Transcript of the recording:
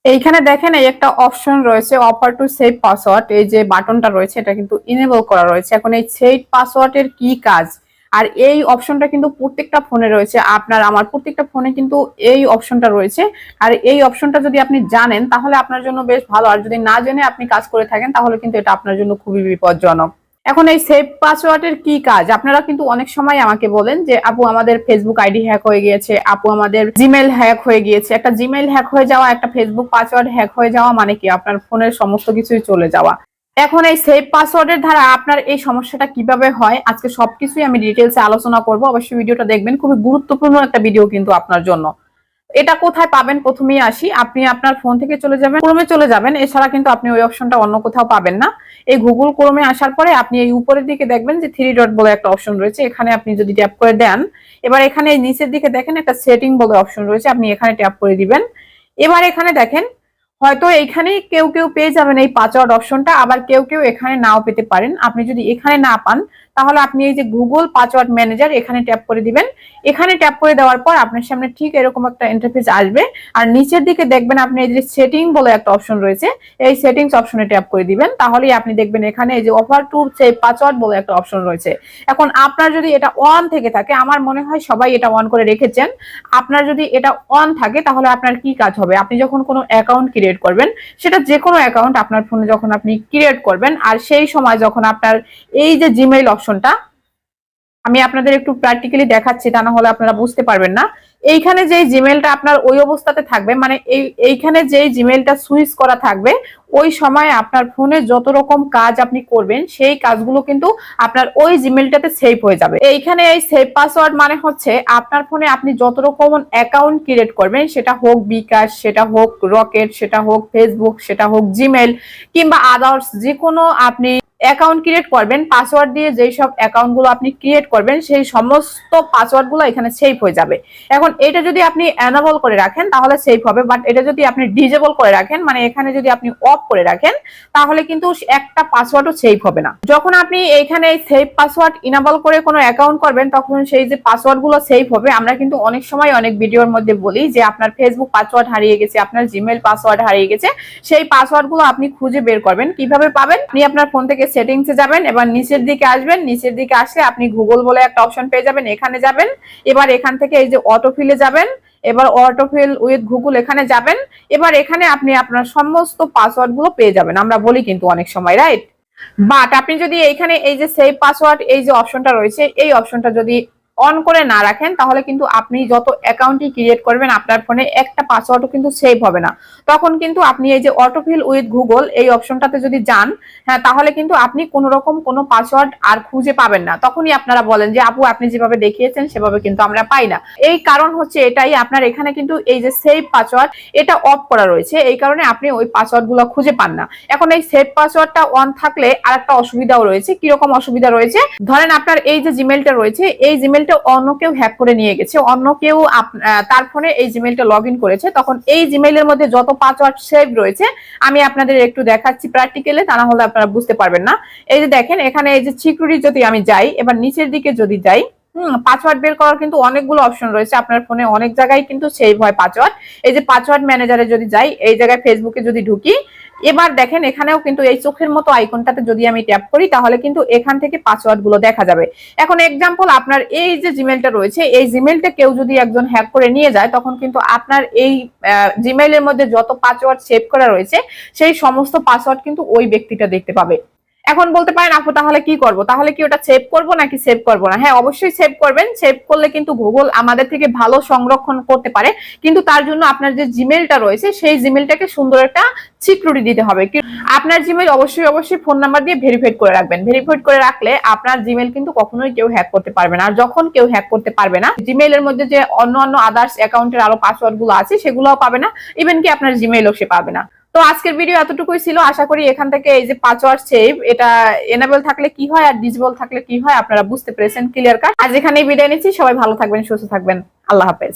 এইখানে দেখেন এই একটা অপশন রয়েছে অফার টু সেভ পাসওয়ার্ড, এই যে বাটনটা রয়েছে এটা কিন্তু ইনেবল করা রয়েছে। এখন এই সেভ পাসওয়ার্ডের কি কাজ, আর এই অপশনটা কিন্তু প্রত্যেকটা ফোনে রয়েছে, আপনার আমার প্রত্যেকটা ফোনে কিন্তু এই অপশনটা রয়েছে। আর এই অপশনটা যদি আপনি জানেন তাহলে আপনার জন্য বেশ ভালো, আর যদি না জেনে আপনি কাজ করে থাকেন তাহলে কিন্তু এটা আপনার জন্য খুবই বিপজ্জনক। এখন এই সেভ পাসওয়ার্ডের কি কাজ, আপনারা কিন্তু অনেক সময় আমাকে বলেন যে আপু আমাদের ফেসবুক আইডি হ্যাক হয়ে গিয়েছে, আপু আমাদের জিমেইল হ্যাক হয়ে গিয়েছে। একটা জিমেইল হ্যাক হয়ে যাওয়া, একটা ফেসবুক পাসওয়ার্ড হ্যাক হয়ে যাওয়া মানে কি আপনার ফোনের সমস্ত কিছুই চলে যাওয়া। এখন এই সেভ পাসওয়ার্ডের দ্বারা আপনার এই সমস্যাটা কিভাবে হয় আজকে সবকিছুই আমি ডিটেলসে আলোচনা করব, অবশ্যই ভিডিওটা দেখবেন, খুবই গুরুত্বপূর্ণ একটা ভিডিও কিন্তু আপনার জন্য। এটা কোথায় পাবেন প্রথমেই আসি, আপনি আপনার ফোন থেকে চলে যাবেন ক্রোমে চলে যাবেন, এছাড়া কিন্তু আপনি ওই অপশনটা অন্য কোথাও পাবেন না। এই গুগল ক্রোমে আসার পরে আপনি এই উপরের দিকে দেখবেন যে থ্রি ডট বলে একটা অপশন রয়েছে, এখানে আপনি যদি ট্যাপ করে দেন, এবার এখানে নিচের দিকে দেখেন একটা সেটিং বলে অপশন রয়েছে, আপনি এখানে ট্যাপ করে দিবেন। এবার এখানে দেখেন হয়তো এইখানে কেউ কেউ পেয়ে যাবেন এই পাসওয়ার্ড অপশনটা, আবার কেউ কেউ এখানে নাও পেতে পারেন। আপনি যদি এখানে না পান তাহলে আপনি এই যে গুগল পাসওয়ার্ড ম্যানেজার এখানে ট্যাপ করে দিবেন। এখানে ট্যাপ করে দেওয়ার পর আপনার সামনে ঠিক এরকম একটা ইন্টারফেস আসবে, আর নিচের দিকে দেখবেন আপনি এই যে সেটিং বলে একটা অপশন রয়েছে, এই সেটিংস অপশনে ট্যাপ করে দিবেন, তাহলেই আপনি দেখবেন এখানে এই যে অফার টু সেভ পাসওয়ার্ড বলে একটা অপশন রয়েছে। এখন আপনার যদি এটা অন থেকে থাকে, আমার মনে হয় সবাই এটা অন করে রেখেছেন, আপনার যদি এটা অন থাকে তাহলে আপনার কি কাজ হবে, আপনি যখন কোনো অ্যাকাউন্ট ক্রিয়েট করবেন, সেটা যে কোনো অ্যাকাউন্ট আপনার ফোনে যখন আপনি ক্রিয়েট করবেন, আর সেই সময় যখন আপনার এই যে জিমেইল অপশনটা আমি আপনাদের একটু প্র্যাকটিক্যালি দেখাচ্ছি, তা না হলে আপনারা বুঝতে পারবেন না। এইখানে যে জিমেইলটা আপনার ওই অবস্থাতে থাকবে, মানে এইখানে যে জিমেইলটা সুইচ করা থাকবে, ওই সময় আপনার ফোনে যত রকম কাজ আপনি করবেন সেই কাজগুলো কিন্তু আপনার ওই জিমেইলটাতে সেভ হয়ে যাবে। এইখানে এই সেভ পাসওয়ার্ড মানে হচ্ছে আপনার ফোনে আপনি যত রকম অ্যাকাউন্ট ক্রিয়েট করবেন, সেটা হোক বিকাশ, সেটা হোক রকেট, সেটা হোক ফেসবুক, সেটা হোক জিমেইল কিংবা আদার্স যে কোনো আপনি অ্যাকাউন্ট ক্রিয়েট করবেন, পাসওয়ার্ড দিয়ে যেই সব অ্যাকাউন্ট গুলো আপনি ক্রিয়েট করবেন সেই সমস্ত পাসওয়ার্ড গুলো এখানে সেভ হয়ে যাবে। এখন এটা যদি আপনি এনেবল করে রাখেন তাহলে সেভ হবে, বাট এটা যদি আপনি ডিজেবল করে রাখেন, মানে এখানে যদি আপনি অফ করে রাখেন, তাহলে কিন্তু একটা পাসওয়ার্ডও সেভ হবে না। যখন আপনি এখানে সেভ পাসওয়ার্ড ইনেবল করে কোনো অ্যাকাউন্ট করবেন তখন সেই যে পাসওয়ার্ড গুলো সেভ হবে, আমরা কিন্তু অনেক সময় অনেক ভিডিওর মধ্যে বলি যে আপনার ফেসবুক পাসওয়ার্ড হারিয়ে গেছে, আপনার জিমেইল পাসওয়ার্ড হারিয়ে গেছে, সেই পাসওয়ার্ড গুলো আপনি খুঁজে বের করবেন। কিভাবে পাবেন, আপনি আপনার ফোন থেকে সেটিংসে যাবেন, এবার নিচের দিকে আসবেন, নিচের দিকে আসলে আপনি গুগল বলে একটা অপশন পেয়ে যাবেন, এখানে যাবেন। এবার এখান থেকে এই যে অটোফিলে যাবেন, এবার অটোফিল উইথ গুগল এখানে যাবেন। এবার এখানে আপনি আপনার সমস্ত পাসওয়ার্ড গুলো পেয়ে যাবেন, আমরা বলি কিন্তু অনেক সময়, রাইট? বাট আপনি যদি এইখানে এই যে সেভ পাসওয়ার্ড এই যে অপশনটা রয়েছে, এই অপশনটা যদি অন করে না রাখেন তাহলে কিন্তু আপনি যত অ্যাকাউন্টই ক্রিয়েট করবেন আপনার ফোনে একটা পাসওয়ার্ডও কিন্তু সেভ হবে না। তখন কিন্তু আপনি এই যে অটোফিল উইথ গুগল এই অপশনটাতে যদি যান, হ্যাঁ, তাহলে কিন্তু আপনি কোনো রকম কোনো পাসওয়ার্ড আর খুঁজে পাবেন না। তখনই আপনারা বলেন যে আপু আপনি যেভাবে দেখিয়েছেন সেভাবে কিন্তু আমরা পাই না। এই কারণ হচ্ছে এটাই, আপনার এখানে কিন্তু এই যে সেভ পাসওয়ার্ড এটা অফ করা রয়েছে, এই কারণে আপনি ওই পাসওয়ার্ড গুলো খুঁজে পান না। এখন এই সেভ পাসওয়ার্ডটা অন থাকলে আরেকটা অসুবিধাও রয়েছে। কিরকম অসুবিধা রয়েছে, ধরেন আপনার এই যে জিমেইলটা রয়েছে, এই জিমেইলটা অন্য কেউ হ্যাক করে নিয়ে গেছে, অন্য কেউ তার ফোনে এই জিমেইলটা লগ ইন করেছে, তখন এই জিমেইলের মধ্যে যত পাসওয়ার্ড সেভ রয়েছে আমি আপনাদের একটু দেখাচ্ছি প্র্যাকটিক্যালি, তা না হলে আপনারা বুঝতে পারবেন না। এই যে দেখেন এখানে এই যে সিকিউরিটি যদি আমি যাই, এবার নিচের দিকে যদি যাই, পাসওয়ার্ড বের করার কিন্তু অনেকগুলো অপশন রয়েছে, আপনার ফোনে অনেক জায়গায় কিন্তু সেভ হয় পাসওয়ার্ড। এই যে পাসওয়ার্ড ম্যানেজারে যদি যাই, এই জায়গায় ফেসবুকে যদি ঢুকি, এবার দেখেন এখানেও কিন্তু এই চোখের মতো আইকনটাতে যদি আমি ট্যাপ করি তাহলে কিন্তু এখান থেকে পাসওয়ার্ড গুলো দেখা যাবে। এখন এক্সাম্পল আপনার এই যে জিমেইলটা রয়েছে, এই জিমেইলটা কেউ যদি একজন হ্যাক করে নিয়ে যায় তখন কিন্তু আপনার এই জিমেইলের মধ্যে যত পাসওয়ার্ড সেভ করা রয়েছে সেই সমস্ত পাসওয়ার্ড কিন্তু ওই ব্যক্তিটা দেখতে পাবে। এখন বলতে পারেন আপু তাহলে কি করব, তাহলে কি ওটা সেভ করব নাকি সেভ করব না? হ্যাঁ, অবশ্যই সেভ করবেন। সেভ করলে কিন্তু গুগল আমাদের থেকে ভালো সংরক্ষণ করতে পারে, কিন্তু তার জন্য আপনার যে জিমেইলটা রয়েছে সেই জিমেইলটাকে সুন্দর একটা সিকিউরিটি দিতে হবে। আপনার জিমেইল অবশ্যই ফোন নাম্বার দিয়ে ভেরিফাইড করে রাখবেন। ভেরিফাইড করে রাখলে আপনার জিমেইল কিন্তু কখনোই কেউ হ্যাক করতে পারবে না। আর যখন কেউ হ্যাক করতে পারবে না, জিমেইলের মধ্যে যে অন্য আদার্স অ্যাকাউন্টের আরো পাসওয়ার্ড গুলো আছে সেগুলোও পাবে না, ইভেন কি আপনার জিমেইলও সে পাবে না। তো আজকের ভিডিও এতটুকুই ছিল। আশা করি এখান থেকে এই যে পাসওয়ার্ড সেভ এটা এনেবল থাকলে কি হয় আর ডিসেবল থাকলে কি হয় আপনারা বুঝতে পেরেছেন ক্লিয়ার কাট। আজ এখানেই বিদায় নিচ্ছি, সবাই ভালো থাকবেন, সুস্থ থাকবেন, আল্লাহ হাফেজ।